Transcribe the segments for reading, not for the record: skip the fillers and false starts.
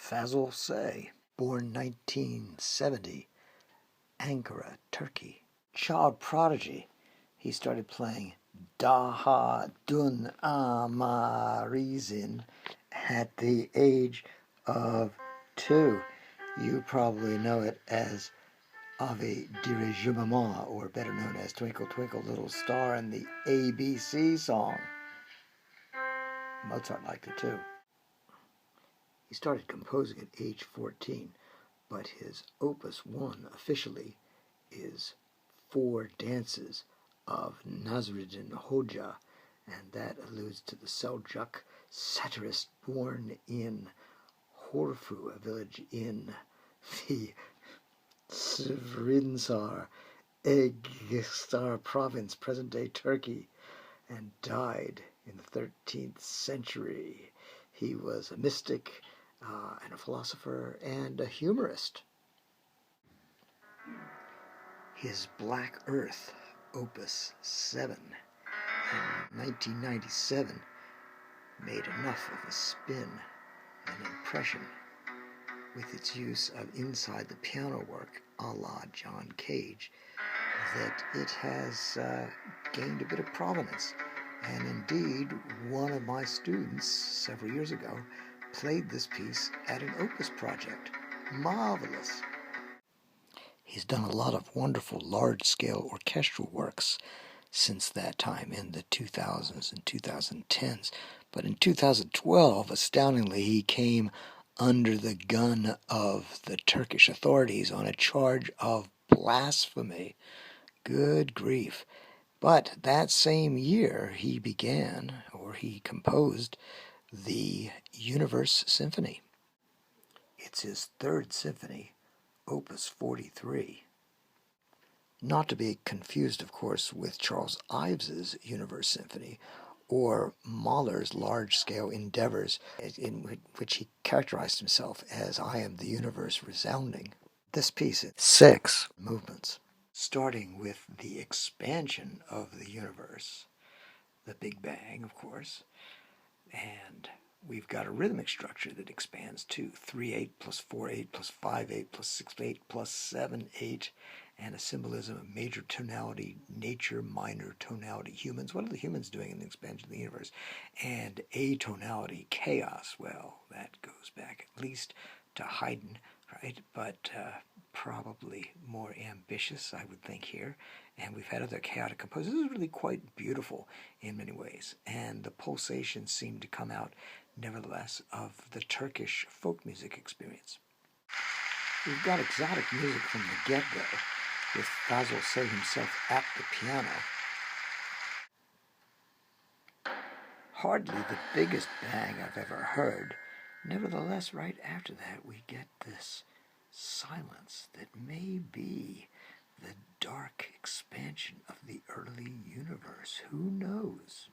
Fazil Say, born 1970, Ankara, Turkey. Child prodigy, he started playing Daha Dun Amarizin at the age of 2. You probably know it as Ave Dirigement, or better known as Twinkle Twinkle Little Star in the ABC song. Mozart liked it too. He started composing at age 14, but his Opus 1 officially is 4 dances of Nasruddin Hoja, and that alludes to the Seljuk satirist born in Horfu, a village in the Sivrinsar Egistar province, present-day Turkey, and died in the 13th century. He was a mystic and a philosopher and a humorist. His Black Earth, Opus 7, in 1997, made enough of a spin and impression with its use of inside the piano work a la John Cage that it has gained a bit of prominence. And indeed, one of my students several years ago played this piece at an Opus project. Marvelous. He's done a lot of wonderful large-scale orchestral works since that time in the 2000s and 2010s. But in 2012, astoundingly, he came under the gun of the Turkish authorities on a charge of blasphemy. Good grief. But that same year, he composed the Universe Symphony. It's his 3rd symphony, Opus 43. Not to be confused, of course, with Charles Ives's Universe Symphony or Mahler's large-scale endeavors in which he characterized himself as I am the universe resounding. This piece is 6 movements, starting with the expansion of the universe, the Big Bang, of course, and we've got a rhythmic structure that expands to 3/8 plus 4/8 plus 5/8 plus 6/8 plus 7/8, and a symbolism of major tonality, nature, minor tonality, humans. What are the humans doing in the expansion of the universe? And atonality, chaos. Well, that goes back at least to Haydn, right? But probably more ambitious, I would think, here. And we've had other chaotic composers. This is really quite beautiful in many ways. And the pulsations seem to come out, nevertheless, of the Turkish folk music experience. We've got exotic music from the get-go, with Fazil Say himself at the piano. Hardly the biggest bang I've ever heard. Nevertheless, right after that, we get this silence that may be the dark expansion of the early universe. Who knows?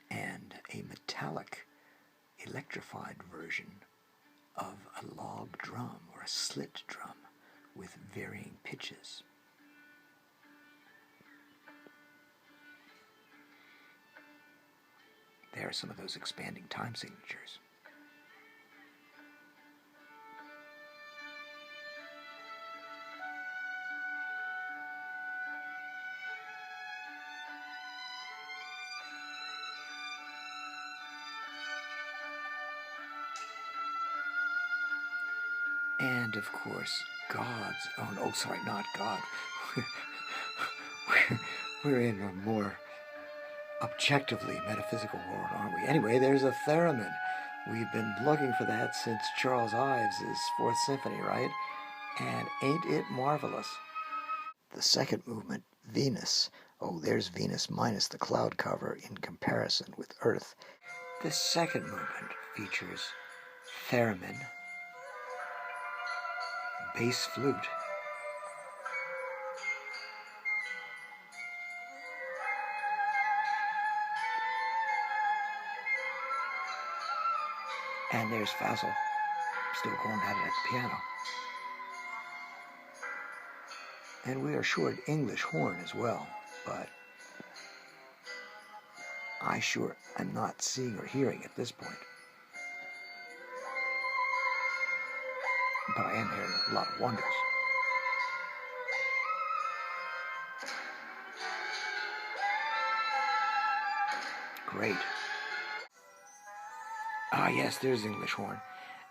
And a metallic, electrified version of a log drum or a slit drum with varying pitches. There are some of those expanding time signatures. And, of course, not God. We're in a more objectively metaphysical world, aren't we? Anyway, there's a theremin. We've been looking for that since Charles Ives's 4th Symphony, right? And ain't it marvelous? The second movement, Venus. Oh, there's Venus minus the cloud cover in comparison with Earth. This second movement features theremin, bass flute, and there's Fazil, still going at it at the piano. And we are short English horn as well, but I sure am not seeing or hearing at this point. But I am hearing a lot of wonders. Great. Ah, yes, there's English horn.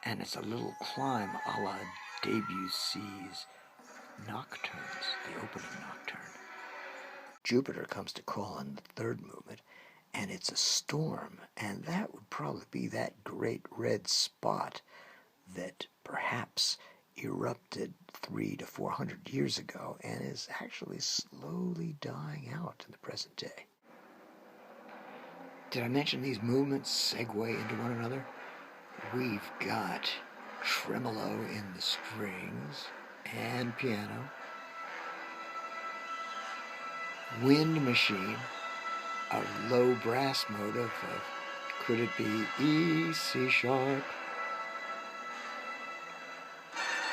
And it's a little climb a la Debussy's Nocturnes, the opening nocturne. Jupiter comes to call in the third movement, and it's a storm, and that would probably be that great red spot that perhaps erupted 300 to 400 years ago and is actually slowly dying out in the present day. Did I mention these movements segue into one another? We've got tremolo in the strings and piano, wind machine, a low brass motive of, could it be E, C sharp?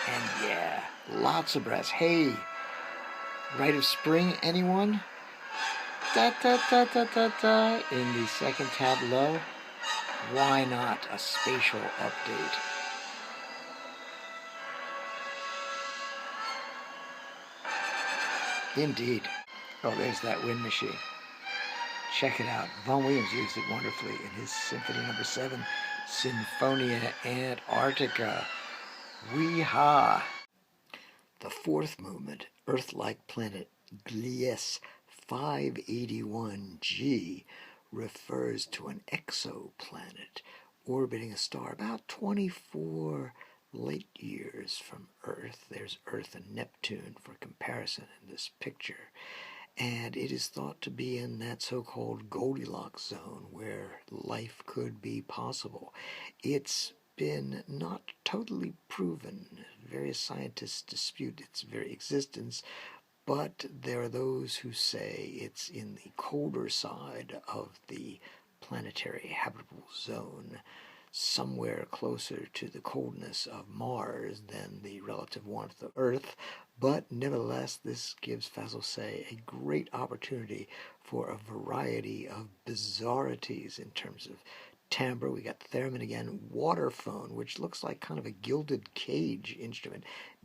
And yeah, lots of brass. Hey, Rite of Spring, anyone? Da da da da da da in the second tableau. Why not a spatial update? Indeed. Oh, there's that wind machine. Check it out. Vaughan Williams used it wonderfully in his Symphony No. 7, Sinfonia Antarctica. Wee-ha! The fourth movement, Earth-like planet Gliese 581G, refers to an exoplanet orbiting a star about 24 light years from Earth. There's Earth and Neptune for comparison in this picture. And it is thought to be in that so-called Goldilocks zone where life could be possible. It's been not totally proven. Various scientists dispute its very existence, but there are those who say it's in the colder side of the planetary habitable zone, somewhere closer to the coldness of Mars than the relative warmth of Earth. But nevertheless, this gives Fazil a great opportunity for a variety of bizarrities in terms of timbre. We got theremin again, waterphone, which looks like kind of a gilded cage instrument,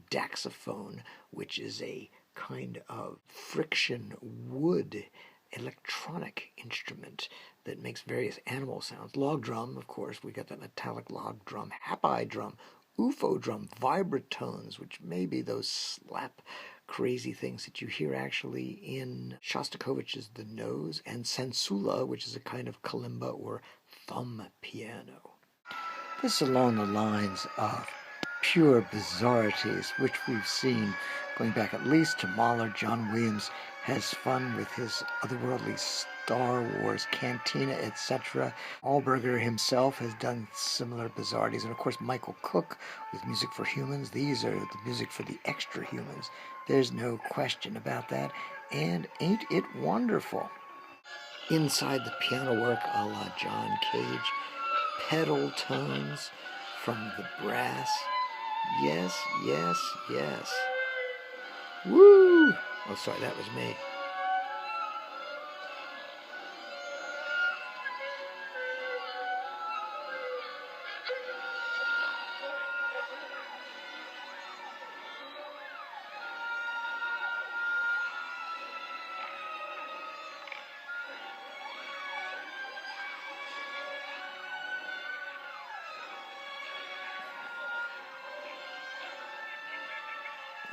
daxophone, which is a kind of friction wood electronic instrument that makes various animal sounds. Log drum, of course, we got that metallic log drum, happy drum, UFO drum, vibratones, which may be those slap crazy things that you hear actually in Shostakovich's The Nose, and sansula, which is a kind of kalimba or thumb piano. This is along the lines of pure bizarrities, which we've seen going back at least to Mahler. John Williams has fun with his otherworldly Star Wars Cantina, etc. Alburger himself has done similar bizarrities, and of course Michael Cook with Music for Humans. These are the music for the extra humans. There's no question about that, and ain't it wonderful? Inside the piano work a la John Cage, pedal tones from the brass. Yes, yes, yes. Woo! Oh, sorry, that was me.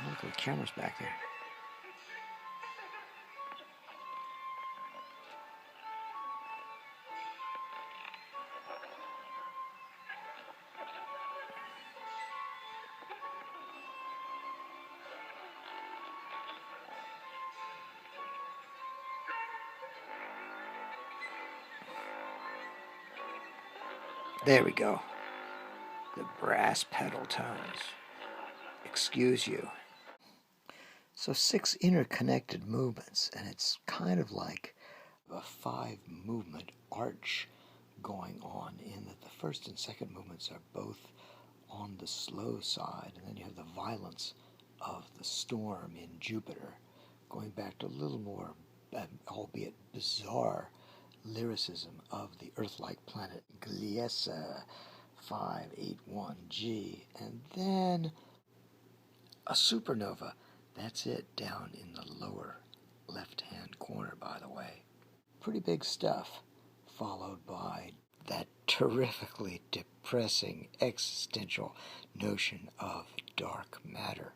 Look, the camera's back there. There we go. The brass pedal tones. Excuse you. So 6 interconnected movements, and it's kind of like a 5-movement arch going on in that the first and second movements are both on the slow side, and then you have the violence of the storm in Jupiter, going back to a little more, albeit bizarre, lyricism of the Earth-like planet Gliese 581G, and then a supernova. That's it, down in the lower left-hand corner, by the way. Pretty big stuff, followed by that terrifically depressing existential notion of dark matter.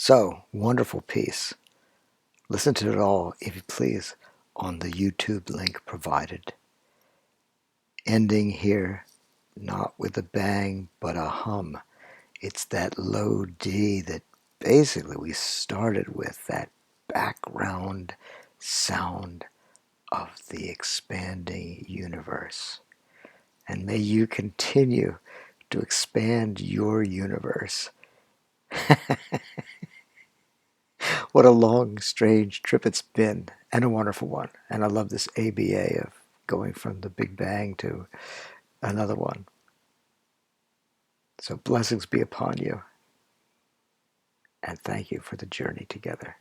So, wonderful piece. Listen to it all, if you please, on the YouTube link provided. Ending here, not with a bang, but a hum. It's that low D that basically we started with, that background sound of the expanding universe. And may you continue to expand your universe. What a long, strange trip it's been, and a wonderful one. And I love this ABA of going from the Big Bang to another one. So blessings be upon you, and thank you for the journey together.